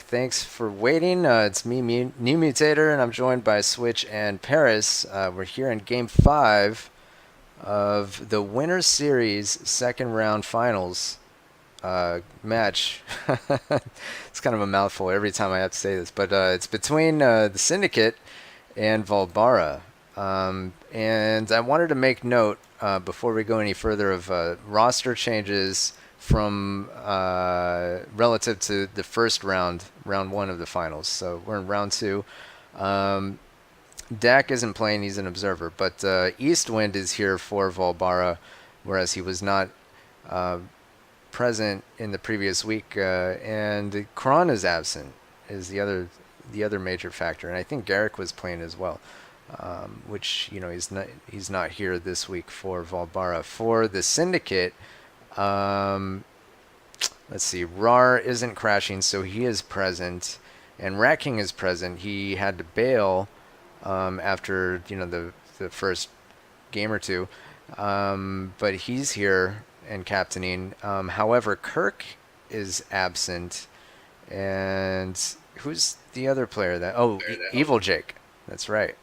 back. Thanks for waiting. It's me, New Mutator, and I'm joined by Switch and Paris. We're here in Game 5 of the Winter Series second round finals match. It's kind of a mouthful every time I have to say this, but it's between the Syndicate and Vaalbara. And I wanted to make note before we go any further of roster changes from relative to the first round one of the finals. So we're in round two. Dak isn't playing; he's an observer. But Eastwind is here for Vaalbara, whereas he was not present in the previous week. And Kron is absent, is the other major factor. And I think Garrick was playing as well. Which he's not here this week for Vaalbara. For the Syndicate, let's see, Rar isn't crashing, so he is present, and Rat King is present. He had to bail after the first game or two, but he's here and captaining. However, Kirk is absent, and who's the other player that? Oh, Evil Jake. That's right.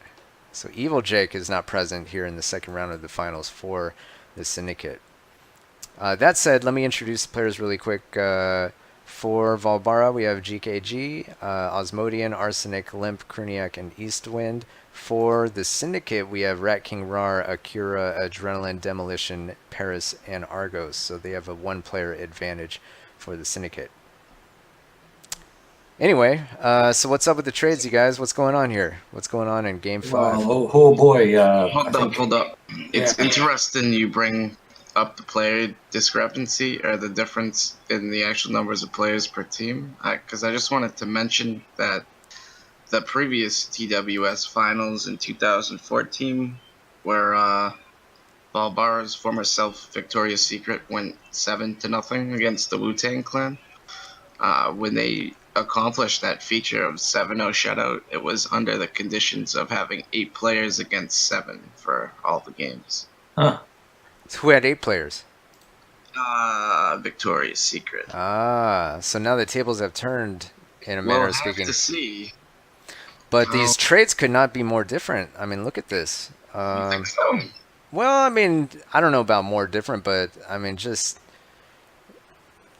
So Evil Jake is not present here in the second round of the finals for the Syndicate. That said, let me introduce the players really quick. For Vaalbara, we have GKG, Osmodian, Arsenic, Limp, Kruniak, and Eastwind. For the Syndicate, we have Rat King, Rar, Akira, Adrenaline, Demolition, Paris, and Argos. So they have a one-player advantage for the Syndicate. Anyway, so what's up with the trades, you guys? What's going on here? What's going on in Game 5? Oh boy. Hold up. It's interesting you bring up the player discrepancy or the difference in the actual numbers of players per team. Because I just wanted to mention that the previous TWS finals in 2014, where Vaalbara's former self, Victoria's Secret, went 7-0 against the Wu-Tang Clan. When they accomplished that feature of 7-0 shutout, it was under the conditions of having 8 players against 7 for all the games. Huh. So who had 8 players? Victoria's Secret. So now the tables have turned in a manner of speaking. We'll have to see. But these trades could not be more different. I mean, look at this. You think so? Well, I mean, I don't know about more different, but I mean, just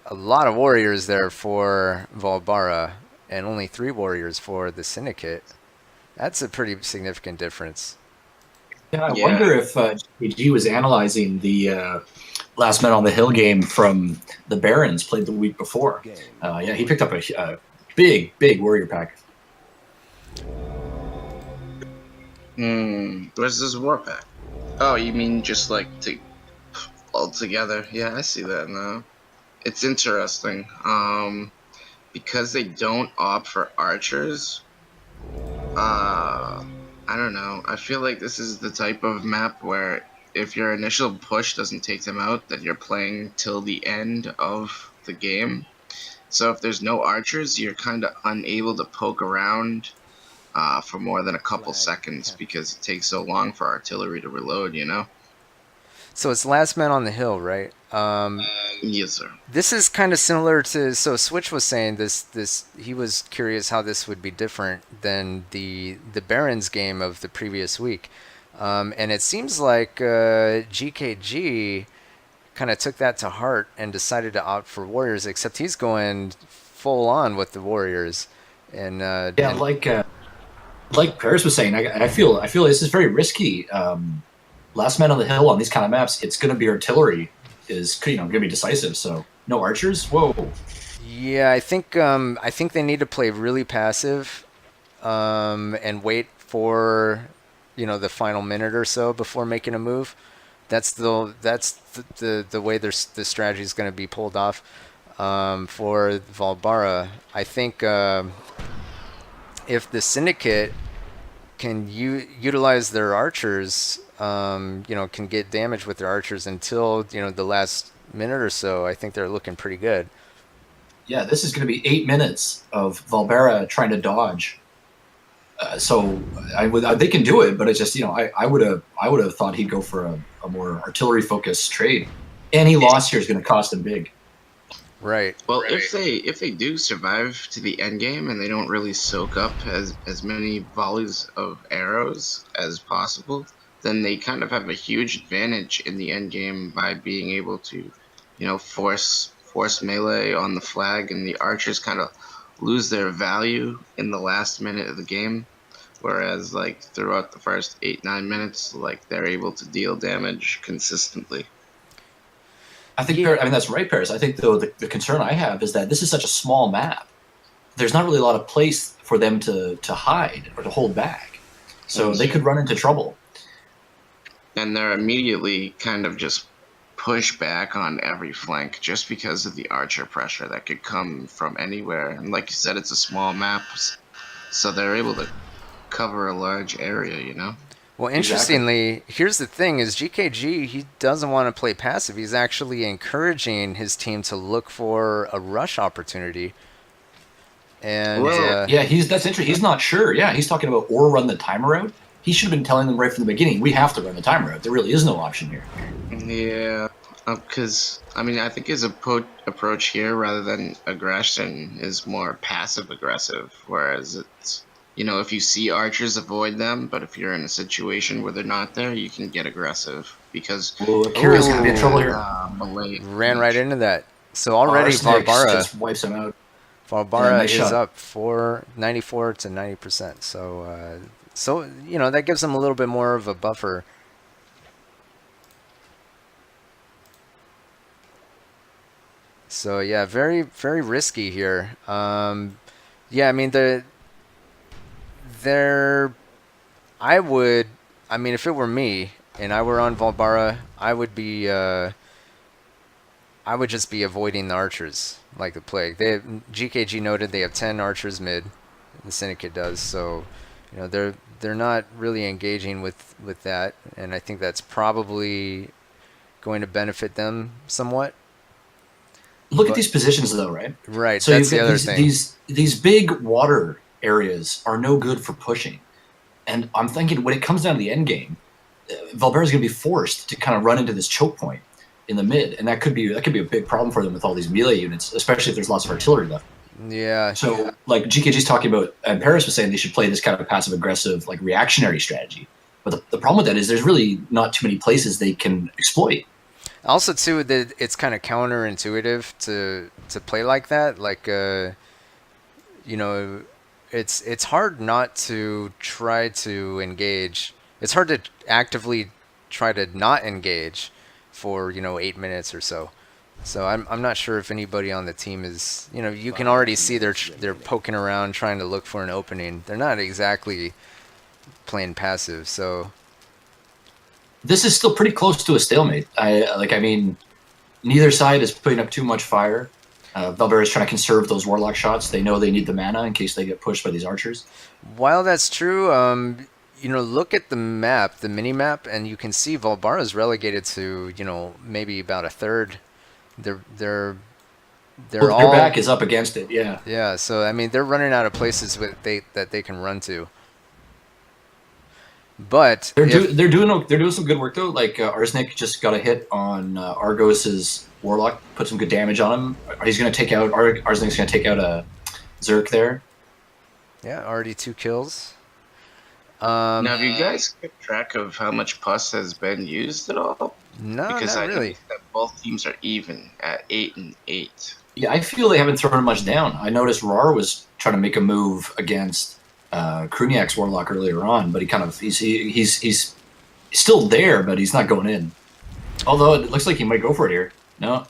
a lot of warriors there for Vaalbara and only 3 warriors for the Syndicate. That's a pretty significant difference. Yeah, I wonder if GG was analyzing the Last Men on the Hill game from the Barons played the week before. Yeah, he picked up a big warrior pack. Where's this war pack? Oh, you mean just like all together? Yeah, I see that now. It's interesting. Because they don't opt for archers. I don't know. I feel like this is the type of map where if your initial push doesn't take them out, then you're playing till the end of the game. So if there's no archers, you're kind of unable to poke around for more than a couple seconds because it takes so long for artillery to reload, So it's Last Man on the Hill, right? Yes, sir. This is kind of similar to, so Switch was saying this he was curious how this would be different than the Barons game of the previous week. And it seems like GKG kind of took that to heart and decided to opt for warriors, except he's going full on with the warriors. And like Paris was saying, I feel this is very risky. Last Man on the Hill on these kind of maps, it's going to be artillery is going to be decisive. So no archers. Whoa. Yeah, I think they need to play really passive, and wait for the final minute or so before making a move. That's the way the strategy is going to be pulled off for Vaalbara. I think if the Syndicate can utilize their archers, can get damage with their archers until the last minute or so, I think they're looking pretty good. Yeah, this is going to be 8 minutes of Vaalbara trying to dodge. So they can do it, but it's just I would have thought he'd go for a more artillery focused trade. Any loss here is going to cost him big. Right. Well, if they do survive to the end game and they don't really soak up as many volleys of arrows as possible, then they kind of have a huge advantage in the end game by being able to, force melee on the flag, and the archers kind of lose their value in the last minute of the game. Whereas, like, throughout the first 8-9 minutes, like, they're able to deal damage consistently. I think, Yeah. I mean, that's right, Paris. I think, though, the concern I have is that this is such a small map. There's not really a lot of place for them to hide or to hold back. So they could run into trouble. And they're immediately kind of just push back on every flank just because of the archer pressure that could come from anywhere. And like you said, it's a small map, so they're able to cover a large area, you know? Well, interestingly, here's the thing: is GKG, he doesn't want to play passive. He's actually encouraging his team to look for a rush opportunity. And yeah, that's interesting. He's not sure. Yeah, he's talking about or run the timer out. He should have been telling them right from the beginning, we have to run the timer out. There really is no option here. Yeah, because I mean, I think his approach here, rather than aggression, is more passive aggressive. Whereas it's, if you see archers, avoid them. But if you're in a situation where they're not there, you can get aggressive because Kira's gonna be in trouble here. Ran right into that. So already Vaalbara just wipes him out. Vaalbara is up 94 to 90%. So that gives them a little bit more of a buffer. So yeah, very very risky here. Yeah, I mean I mean, if it were me and I were on Vaalbara, I would just be avoiding the archers like the plague. GKG noted they have 10 archers mid. The Syndicate does, so they're not really engaging with that, and I think that's probably going to benefit them somewhat. Look at these positions, though, right? Right. So that's the other thing. These big water areas are no good for pushing, and I'm thinking when it comes down to the end game, Vaalbara is going to be forced to kind of run into this choke point in the mid, and that could be a big problem for them with all these melee units, especially if there's lots of artillery left. Yeah. So, like GKG's talking about, and Paris was saying they should play this kind of passive aggressive, like reactionary strategy. But the problem with that is there's really not too many places they can exploit. Also, too, that it's kind of counterintuitive to play like that. Like, it's hard not to try to engage. It's hard to actively try to not engage for 8 minutes or so. So I'm not sure if anybody on the team is, you can already see they're poking around trying to look for an opening. They're not exactly playing passive. So this is still pretty close to a stalemate. I mean, neither side is putting up too much fire. Vaalbara is trying to conserve those warlock shots. They know they need the mana in case they get pushed by these archers. While that's true, look at the map, the mini map, and you can see Vaalbara is relegated to maybe about a third. Their back is up against it. Yeah. Yeah. So I mean, they're running out of places that they can run to. But they're doing some good work though. Like Arsenic just got a hit on Argos's warlock, put some good damage on him. He's going to take out Arsenic's going to take out a Zerk there. Yeah, already 2 kills. Now, have you guys kept track of how much pus has been used at all? No, because not I really. think that both teams are even at 8 and 8. Yeah, I feel they haven't thrown much down. I noticed Rar was trying to make a move against Kruniak's warlock earlier on, but he's still there, but he's not going in. Although it looks like he might go for it here. No.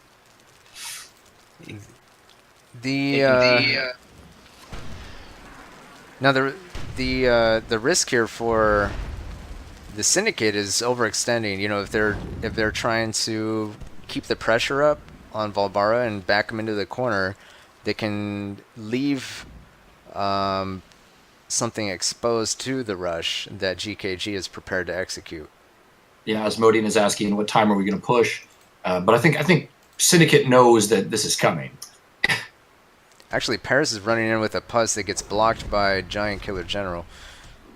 Now the risk here for the Syndicate is overextending. If they're trying to keep the pressure up on Vaalbara and back him into the corner, they can leave something exposed to the rush that GKG is prepared to execute. Yeah, Asmodean is asking, what time are we going to push? But I think Syndicate knows that this is coming. Actually, Paris is running in with a pus that gets blocked by Giant Killer General.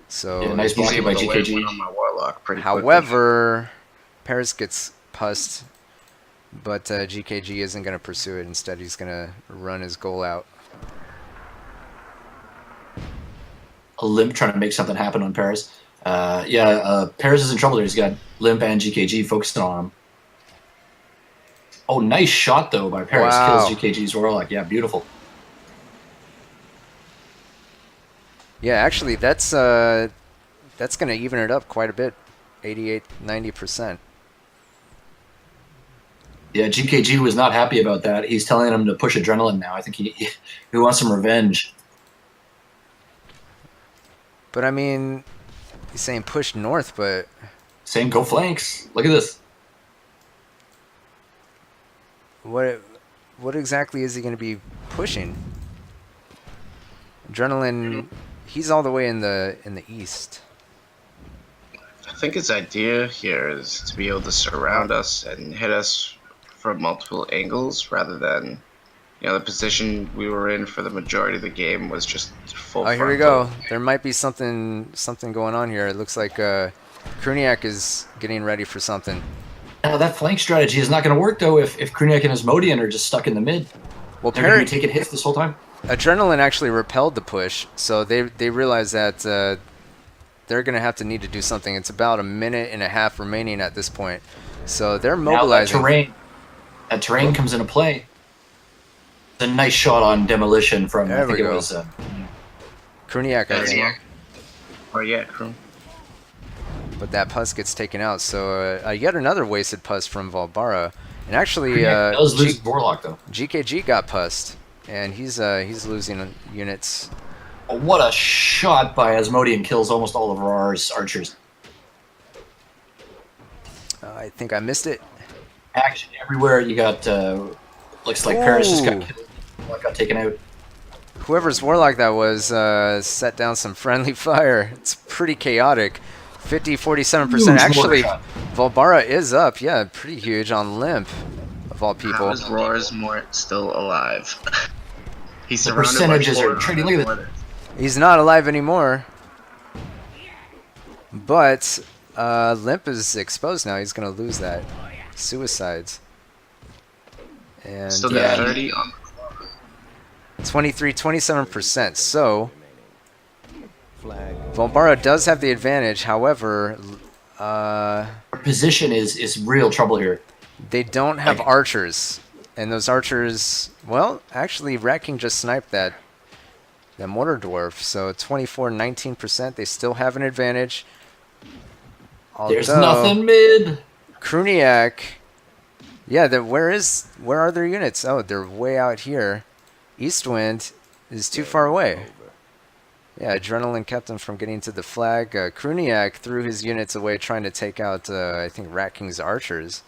So yeah, nice blocking by GKG. On my warlock pretty however, quickly. Paris gets pussed But GKG isn't going to pursue it. Instead, he's going to run his goal out. A Limp trying to make something happen on Paris. Paris is in trouble there. He's got Limp and GKG focusing on him. Oh, nice shot, though, by Paris. Wow. Kills GKG's Warlock. Yeah, beautiful. Yeah, actually, that's going to even it up quite a bit. 88, 90%. Yeah, GKG was not happy about that. He's telling him to push Adrenaline now. I think he wants some revenge. But, I mean, he's saying push north, but... Saying go flanks. Look at this. What exactly is he going to be pushing? Adrenaline, he's all the way in the east. I think his idea here is to be able to surround us and hit us from multiple angles rather than, the position we were in for the majority of the game was just full. Oh, here we go. There might be something going on here. It looks like Kruniak is getting ready for something. Now, that flank strategy is not going to work, though, if Kruniak and Asmodean are just stuck in the mid. Well, they're going to be taking hits this whole time. Adrenaline actually repelled the push, so they realize that they're going to need to do something. It's about a minute and a half remaining at this point. So they're mobilizing. Now that terrain comes into play. It's a nice shot on Demolition from, there I think we it go. was... Kruniak, I think. Oh, yeah, Kroon. But that pus gets taken out, so yet another wasted pus from Vaalbara. And actually, does lose Warlock, though. GKG got pussed, and he's losing units. Oh, what a shot by Asmodean. Kills almost all of Rar's archers. I think I missed it. Action everywhere. You got, looks like Paris just got killed. Got taken out. Whoever's Warlock that was set down some friendly fire. It's pretty chaotic. 47%. Actually, Vaalbara is up. Yeah, pretty huge on Limp, of all people. How is Roarsmort still alive? He's the surrounded percentages by are trading. Look at that. He's not alive anymore. But Limp is exposed now. He's going to lose that. Suicides. And still got 30 on 27%. So Vaalbara does have the advantage. However, position is real trouble here. They don't have archers, and those archers. Well, actually, Rat King just sniped that mortar dwarf. So 19%. They still have an advantage. Although, there's nothing mid. Kruniak. Yeah, where are their units? Oh, they're way out here. Eastwind is too far away. Yeah, Adrenaline kept him from getting to the flag. Kruniak threw his units away trying to take out, I think, Rat King's archers.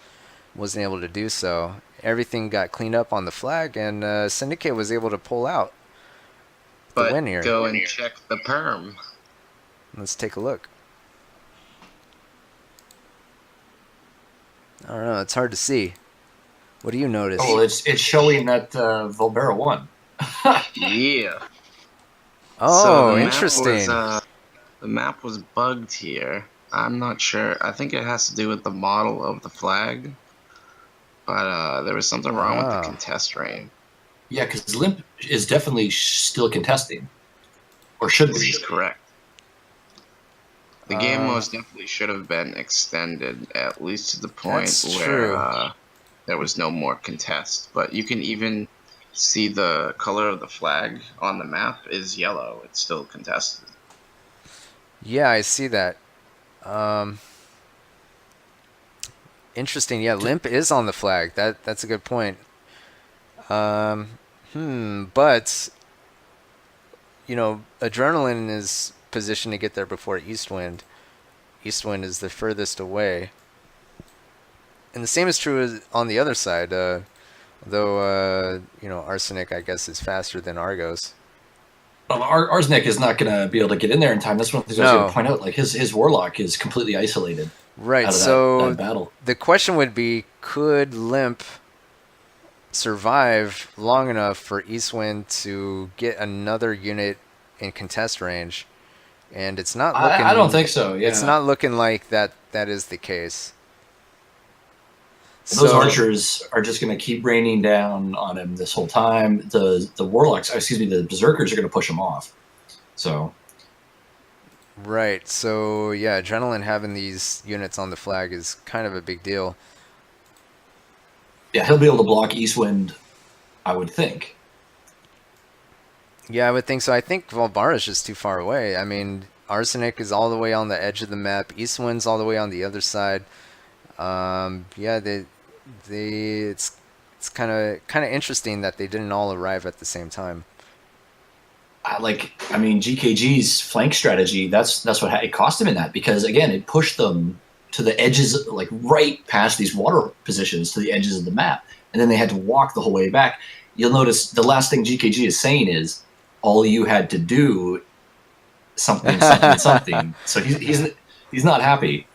Wasn't able to do so. Everything got cleaned up on the flag, and Syndicate was able to pull out the win here. Go and check the perm. Let's take a look. I don't know. It's hard to see. What do you notice? Oh, it's showing that Vaalbara won. Yeah. Oh, so interesting. The map was bugged here. I'm not sure. I think it has to do with the model of the flag. But there was something wrong with the contest range. Yeah, because Limp is definitely still contesting. Or should be. This is correct. The game most definitely should have been extended, at least to the point where there was no more contest. But you can even see the color of the flag on the map is yellow. It's still contested. Yeah, I see that. Interesting. Yeah, Limp is on the flag. That's a good point. But Adrenaline is positioned to get there before Eastwind. Eastwind is the furthest away. And the same is true on the other side. Though Arsenic, I guess, is faster than Argos. Well, Arsenic is not going to be able to get in there in time. That's one of the things I was going to point out. Like his Warlock is completely isolated. Right. Out of so that battle. The question would be: could Limp survive long enough for Eastwind to get another unit in contest range? And it's not looking. I don't think so. Yeah. It's not looking like that is the case. Those archers are just going to keep raining down on him this whole time. The warlocks, the berserkers are going to push him off. So. Right. So yeah, adrenaline having these units on the flag is kind of a big deal. Yeah, he'll be able to block Eastwind, I would think. Yeah, I would think so. I think Vaalbara is just too far away. I mean, Arsenic is all the way on the edge of the map. Eastwind's all the way on the other side. Yeah, it's kind of interesting that they didn't all arrive at the same time. GKG's flank strategy, that's what it cost him in that, because again, it pushed them to the edges, like right past these water positions to the edges of the map, and then they had to walk the whole way back. You'll notice the last thing GKG is saying is, all you had to do something. So he's not happy.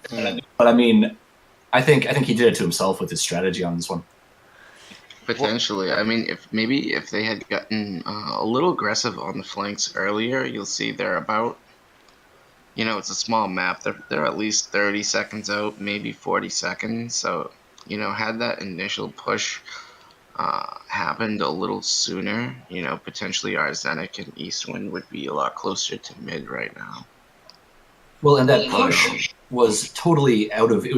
But I mean, I think he did it to himself with his strategy on this one. Potentially. I mean, if they had gotten a little aggressive on the flanks earlier, you'll see they're about, it's a small map. They're at least 30 seconds out, maybe 40 seconds. So, had that initial push happened a little sooner, potentially Arsenic and Eastwind would be a lot closer to mid right now. Well, and that push was totally out of it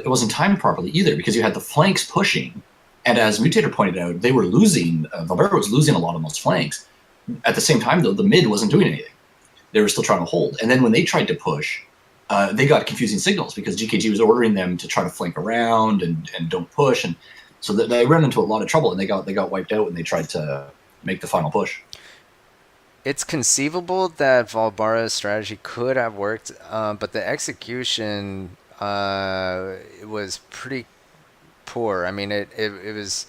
wasn't timed properly either, because you had the flanks pushing, and as Mutator pointed out, they were losing. Vaalbara was losing a lot on those flanks. At the same time, though, the mid wasn't doing anything; they were still trying to hold. And then when they tried to push, they got confusing signals, because GKG was ordering them to try to flank around and don't push, and so they ran into a lot of trouble, and they got wiped out when they tried to make the final push. It's conceivable that Vaalbara's strategy could have worked, but the execution it was pretty poor. I mean, it was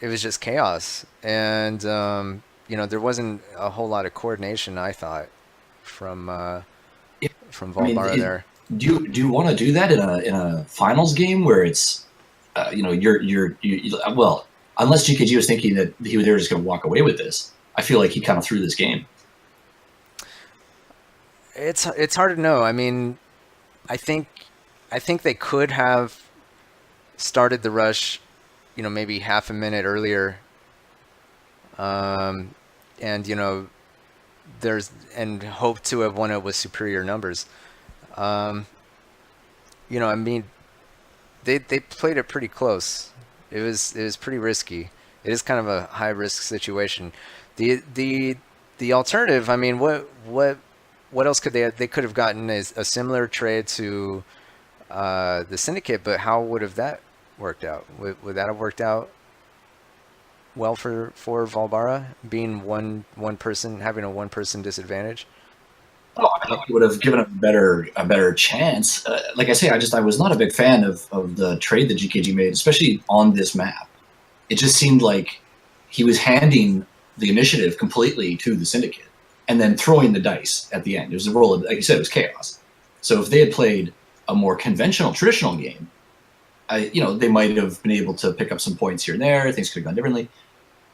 just chaos, and there wasn't a whole lot of coordination, I thought, from Vaalbara there. Do you want to do that in a finals game where it's well, unless GKG was thinking that they were just going to walk away with this, I feel like he kind of threw this game. It's hard to know. I mean, I think they could have started the rush, maybe half a minute earlier. And hope to have won it with superior numbers. I mean, they played it pretty close. It was pretty risky. It is kind of a high risk situation. The alternative, I mean, what else could they could have gotten a similar trade to the Syndicate, but how would have that worked out? Would that have worked out well for Vaalbara, being one person, having a one person disadvantage? Oh, I think it would have given him a better chance. Like I say, I was not a big fan of the trade that GKG made, especially on this map. It just seemed like he was handing the initiative completely to the Syndicate and then throwing the dice at the end. It was a roll of, like you said, it was chaos. So if they had played a more conventional, traditional game, they might have been able to pick up some points here and there. Things could have gone differently.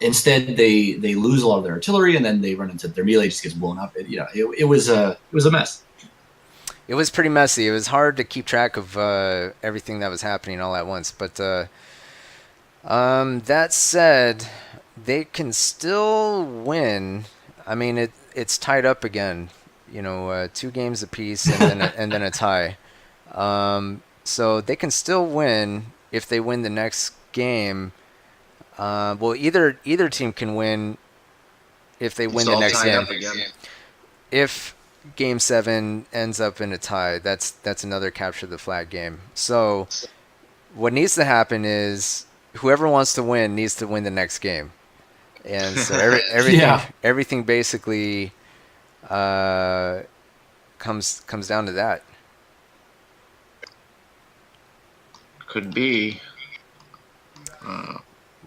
Instead, they lose a lot of their artillery, and then they run into their melee, just gets blown up. It was a mess. It was pretty messy. It was hard to keep track of everything that was happening all at once. But that said, they can still win. I mean, it's tied up again. 2 games apiece, and then a tie. So they can still win if they win the next game. Well, either team can win if they win the next game. If Game 7 ends up in a tie, that's another capture the flag game. So what needs to happen is whoever wants to win needs to win the next game, and so everything basically comes down to that. Could be.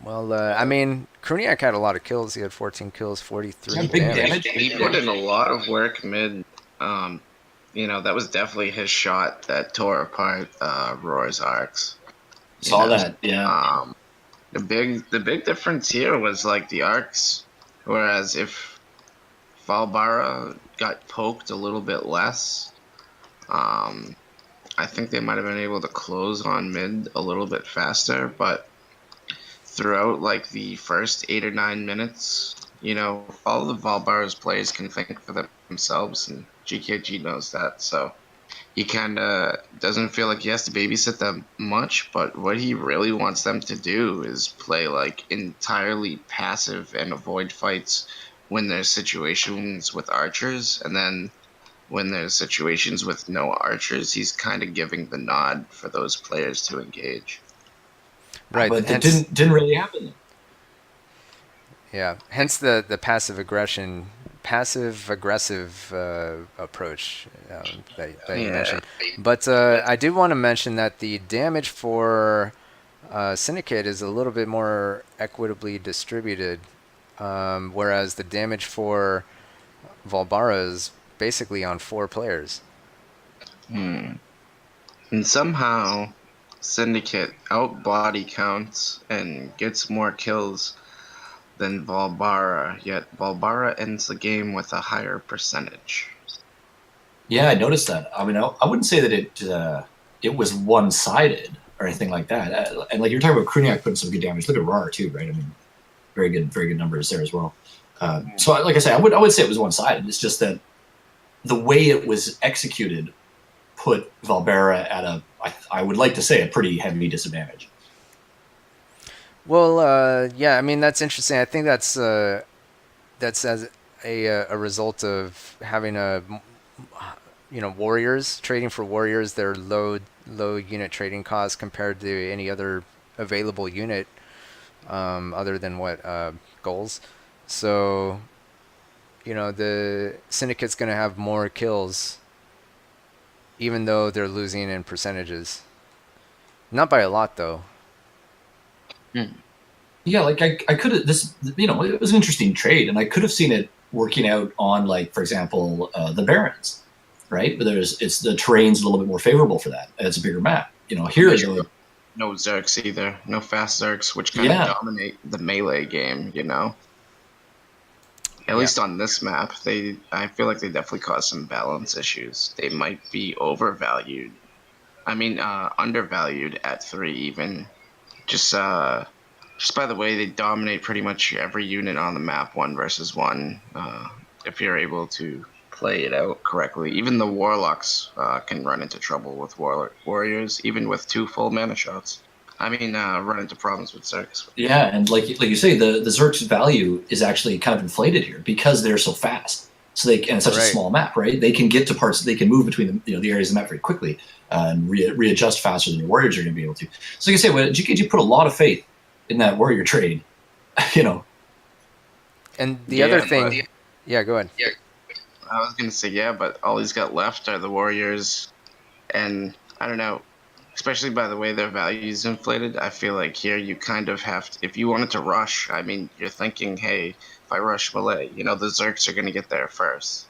Well, I mean, Kruniak had a lot of kills. He had 14 kills, 43 damage. He put in a lot of work mid. That was definitely his shot that tore apart Roar's arcs. Saw that, yeah. The big difference here was like the arcs, whereas if Vaalbara got poked a little bit less, I I think they might have been able to close on mid a little bit faster, but throughout like the first 8 or 9 minutes, all the Vaalbara's players can think for themselves, and GKG knows that. So he kind of doesn't feel like he has to babysit them much, but what he really wants them to do is play like entirely passive and avoid fights when there's situations with archers, and then when there's situations with no archers, he's kind of giving the nod for those players to engage. Right. But that Hence, didn't really happen. yeah. Hence the passive aggressive approach that you Yeah. mentioned. But I do want to mention that the damage for Syndicate is a little bit more equitably distributed, whereas the damage for Vaalbara is basically on 4 players. And somehow, Syndicate out body counts and gets more kills than Vaalbara, yet Vaalbara ends the game with a higher percentage. Yeah, I noticed that. I mean, I wouldn't say that it was one-sided or anything like that. And like you're talking about Kruniak putting some good damage. Look at Rar too, right? I mean, very good numbers there as well. So, like I say, I would say it was one-sided. It's just that the way it was executed put Vaalbara at I would like to say, a pretty heavy disadvantage. Well, yeah, I mean that's interesting. I think that's as a result of having warriors trading for warriors. Their low unit trading costs compared to any other available unit, other than goals. So, the Syndicate's going to have more kills, even though they're losing in percentages. Not by a lot, though. Yeah, like I could have it was an interesting trade, and I could have seen it working out on, like, for example, the Barrens, right? But the terrain's a little bit more favorable for that. And it's a bigger map. Here no Zergs either, no fast Zergs, which kind of dominate the melee game. At least on this map, I feel like they definitely cause some balance issues. They might be overvalued. I mean, undervalued at 3 even. Just by the way, they dominate pretty much every unit on the map, 1 versus 1. If you're able to play it out correctly, even the Warlocks can run into trouble with Warriors, even with 2 full mana shots. I mean, run into problems with Zergs. Yeah, and like you say, the Zerg's value is actually kind of inflated here because they're so fast. So and it's such a small map, right? They can get to parts. They can move between the areas of the map very quickly and readjust faster than your warriors are going to be able to. So, like I say, GKG put a lot of faith in that warrior trade, And the other thing, yeah, go ahead. Yeah, I was gonna say but all he's got left are the warriors, and I don't know. Especially by the way their value is inflated, I feel like here you kind of have to, if you wanted to rush, I mean, you're thinking, hey, if I rush Malay, the Zergs are going to get there first.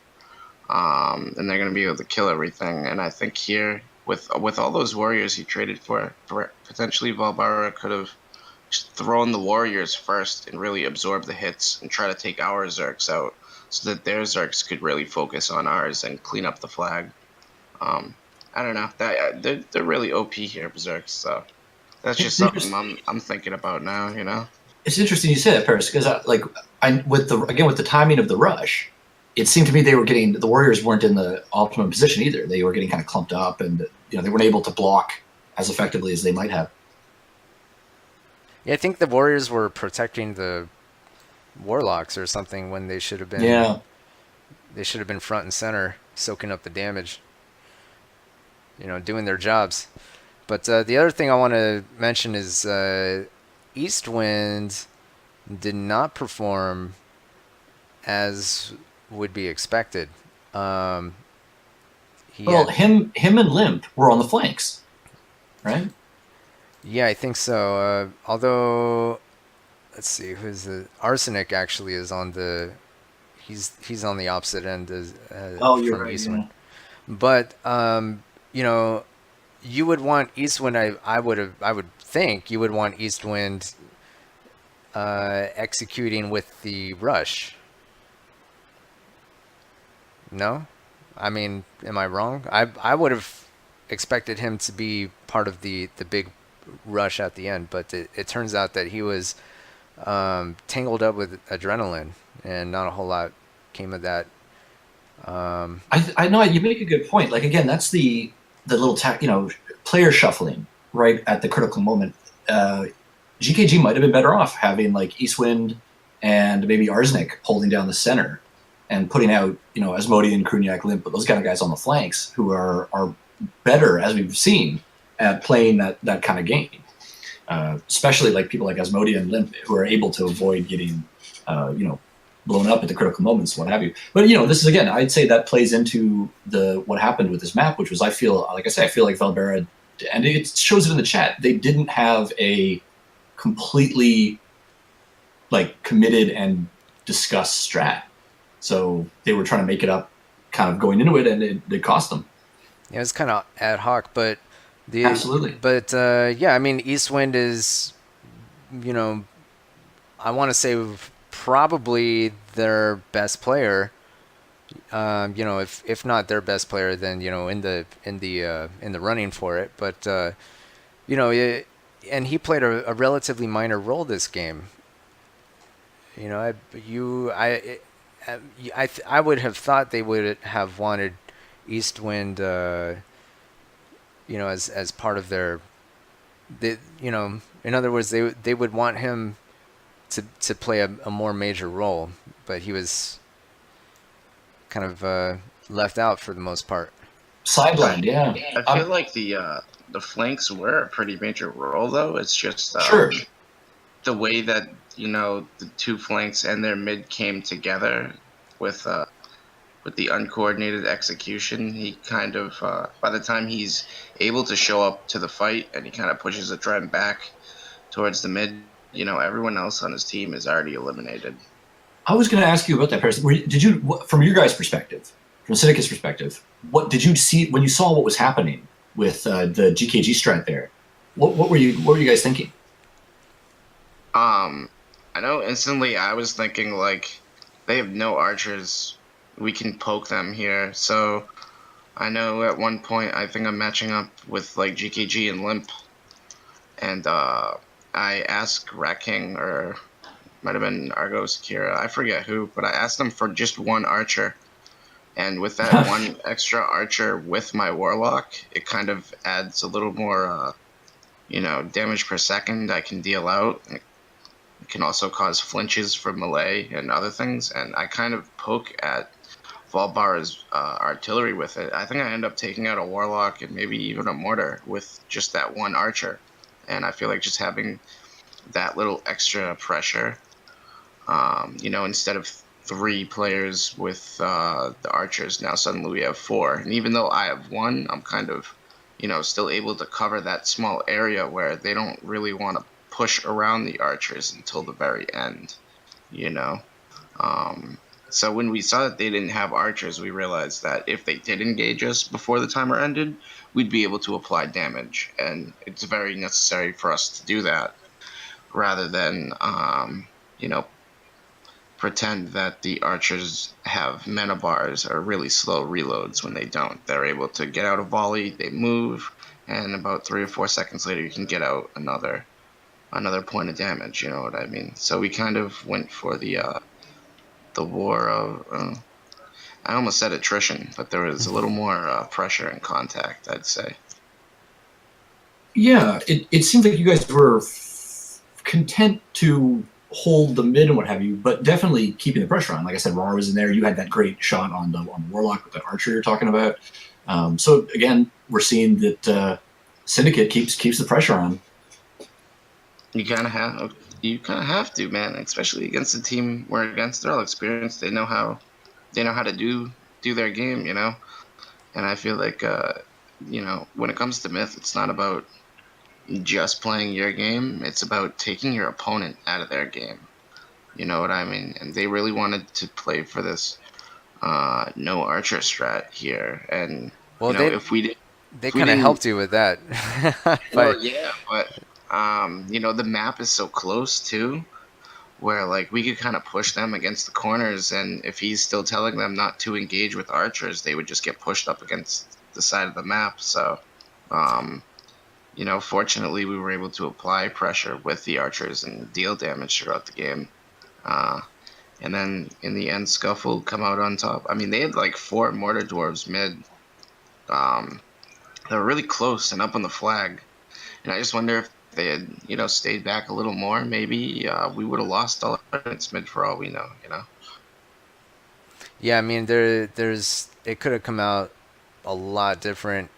And they're going to be able to kill everything. And I think here, with all those warriors he traded for potentially Vaalbara could have thrown the warriors first and really absorb the hits and try to take our Zergs out so that their Zergs could really focus on ours and clean up the flag. I don't know. They're really OP here, Berserks. So that's just something I'm thinking about now. It's interesting you say that, Paris, because with the timing of the rush, it seemed to me the Warriors weren't in the optimum position either. They were getting kind of clumped up, and they weren't able to block as effectively as they might have. Yeah, I think the Warriors were protecting the Warlocks or something when they should have been. Yeah. They should have been front and center, soaking up the damage. Doing their jobs. But the other thing I want to mention is Eastwind did not perform as would be expected. Him and Limp were on the flanks, right? Yeah, I think so. Although, let's see, who's the Arsenic actually is on the. He's on the opposite end as you're from right, Eastwind. yeah. But you would want Eastwind. I would think you would want Eastwind executing with the rush. No, I mean, am I wrong? I would have expected him to be part of the big rush at the end, but it turns out that he was tangled up with adrenaline, and not a whole lot came of that. I know you make a good point. Like again, that's the little player shuffling right at the critical moment. GKG might have been better off having like Eastwind and maybe Arsenic holding down the center and putting out Asmodean, Kruniak, Limp, but those kind of guys on the flanks who are better, as we've seen, at playing that kind of game. Especially like people like Asmodean and Limp who are able to avoid getting blown up at the critical moments, what have you. But this is again, I'd say that plays into what happened with this map, which was I feel like Vaalbara, and it shows it in the chat. They didn't have a completely like committed and discussed strat, so they were trying to make it up, kind of going into it, and it cost them. Yeah, it's kind of ad hoc, but absolutely. But yeah, I mean, Eastwind is, I want to say probably their best player. If not their best player, then in the running for it. But and he played a relatively minor role this game. I would have thought they would have wanted Eastwind, as part of their, in other words, they would want him to play a more major role, but he was kind of left out for the most part. Sidelined, yeah. I feel like the flanks were a pretty major role, though. It's just sure. The way that the two flanks and their mid came together with the uncoordinated execution. He kind of by the time he's able to show up to the fight and he kind of pushes the trend back towards the mid, everyone else on his team is already eliminated. I was going to ask you about that, Paris. Did you, from your guys' perspective, from Syndicate's perspective, what did you see when you saw what was happening with the GKG strat there? What were you guys thinking? I know instantly I was thinking like they have no archers. We can poke them here. So I know at one point I think I'm matching up with like GKG and Limp, and I asked Rat King, or might have been Argos Kira, I forget who, but I asked them for just one archer, and with that one extra archer with my Warlock, it kind of adds a little more damage per second I can deal out. It can also cause flinches from melee and other things, and I kind of poke at Vaalbara's artillery with it. I think I end up taking out a Warlock and maybe even a Mortar with just that one archer, and I feel like just having that little extra pressure, instead of 3 players with the archers, now suddenly we have 4, and even though I have 1, I'm kind of still able to cover that small area where they don't really want to push around the archers until the very end, So when we saw that they didn't have archers, we realized that if they did engage us before the timer ended, we'd be able to apply damage, and it's very necessary for us to do that, rather than pretend that the archers have mana bars or really slow reloads when they don't. They're able to get out a volley, they move, and about 3 or 4 seconds later you can get out another point of damage, you know what I mean? So we kind of went for the war of I almost said attrition, but there was a little more pressure and contact, I'd say. Yeah, it seems like you guys were content to hold the mid and what have you, but definitely keeping the pressure on. Like I said, Rar was in there. You had that great shot on the Warlock with that archer you're talking about. So again, we're seeing that Syndicate keeps the pressure on. You kind of have to, man, especially against a team we're against. They're all experienced. They know how to do their game, And I feel like when it comes to Myth, it's not about just playing your game. It's about taking your opponent out of their game. You know what I mean? And they really wanted to play for this no archer strat here. And if we did, they kind of helped you with that. Well, yeah, but the map is so close too, where like we could kind of push them against the corners, and if he's still telling them not to engage with archers, they would just get pushed up against the side of the map. So Um, fortunately, we were able to apply pressure with the archers and deal damage throughout the game. Uh, and then in the end, Scuffle come out on top. I mean, they had like 4 mortar dwarves mid. Um, they were really close and up on the flag. And I just wonder if they had, stayed back a little more, maybe we would have lost all our points mid for all we know. Yeah, I mean, there's it could have come out a lot different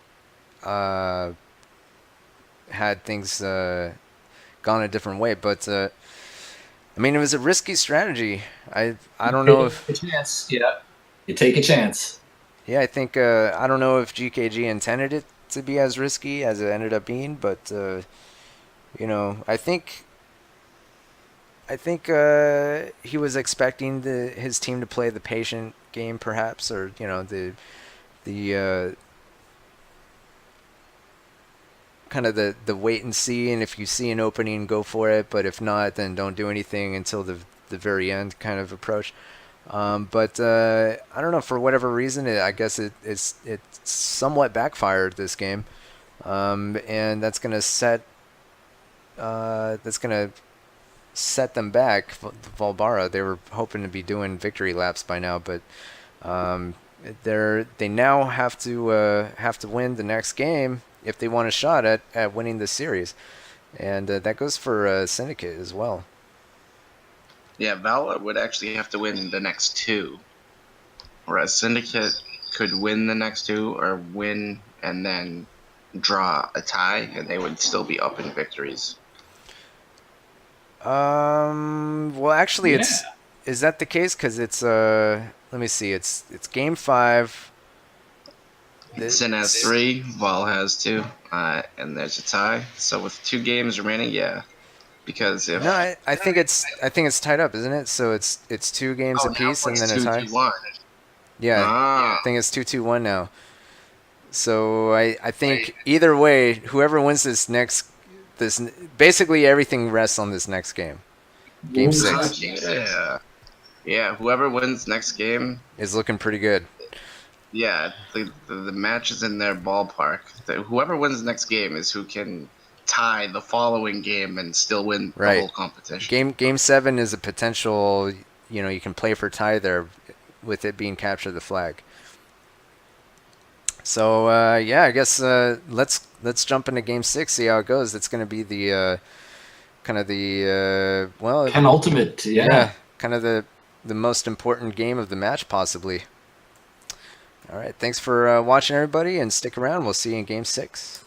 had things gone a different way. But I mean, it was a risky strategy. I don't know Take if a chance. Yeah, you take a chance. I think I don't know if GKG intended it to be as risky as it ended up being, but I think he was expecting his team to play the patient game, perhaps, or the kind of the wait and see, and if you see an opening, go for it. But if not, then don't do anything until the very end kind of approach. But I don't know, for whatever reason, I guess it's somewhat backfired this game, and that's gonna set them back. Vaalbara, they were hoping to be doing victory laps by now, but um, they now have to win the next game if they want a shot at winning the series, and that goes for Syndicate as well. Yeah, Valor would actually have to win the next 2, whereas Syndicate could win the next 2 or win and then draw a tie, and they would still be up in victories. Well, actually, Yeah. is that the case? Because it's let me see, it's game 5. Sin has 3, Val has 2, and there's a tie. So with 2 games remaining, yeah, because if No, I think it's tied up, isn't it? So it's 2 games apiece and then a tie. 2-2-1. Yeah, Ah, I think it's 2-2-1 now. So I think either way, whoever wins this basically everything rests on this next game. Game 6 yeah. Whoever wins next game, is looking pretty good. yeah, the match is in their ballpark. Whoever wins the next game is who can tie the following game and still win the Right. whole competition. Game 7 is a potential. You can play for tie there, with it being capture the flag. So yeah, I guess let's jump into game 6, see how it goes. It's going to be the kind of the Penultimate. Yeah. kind of the most important game of the match, possibly. All right, thanks for watching, everybody, and stick around. We'll see you in game 6.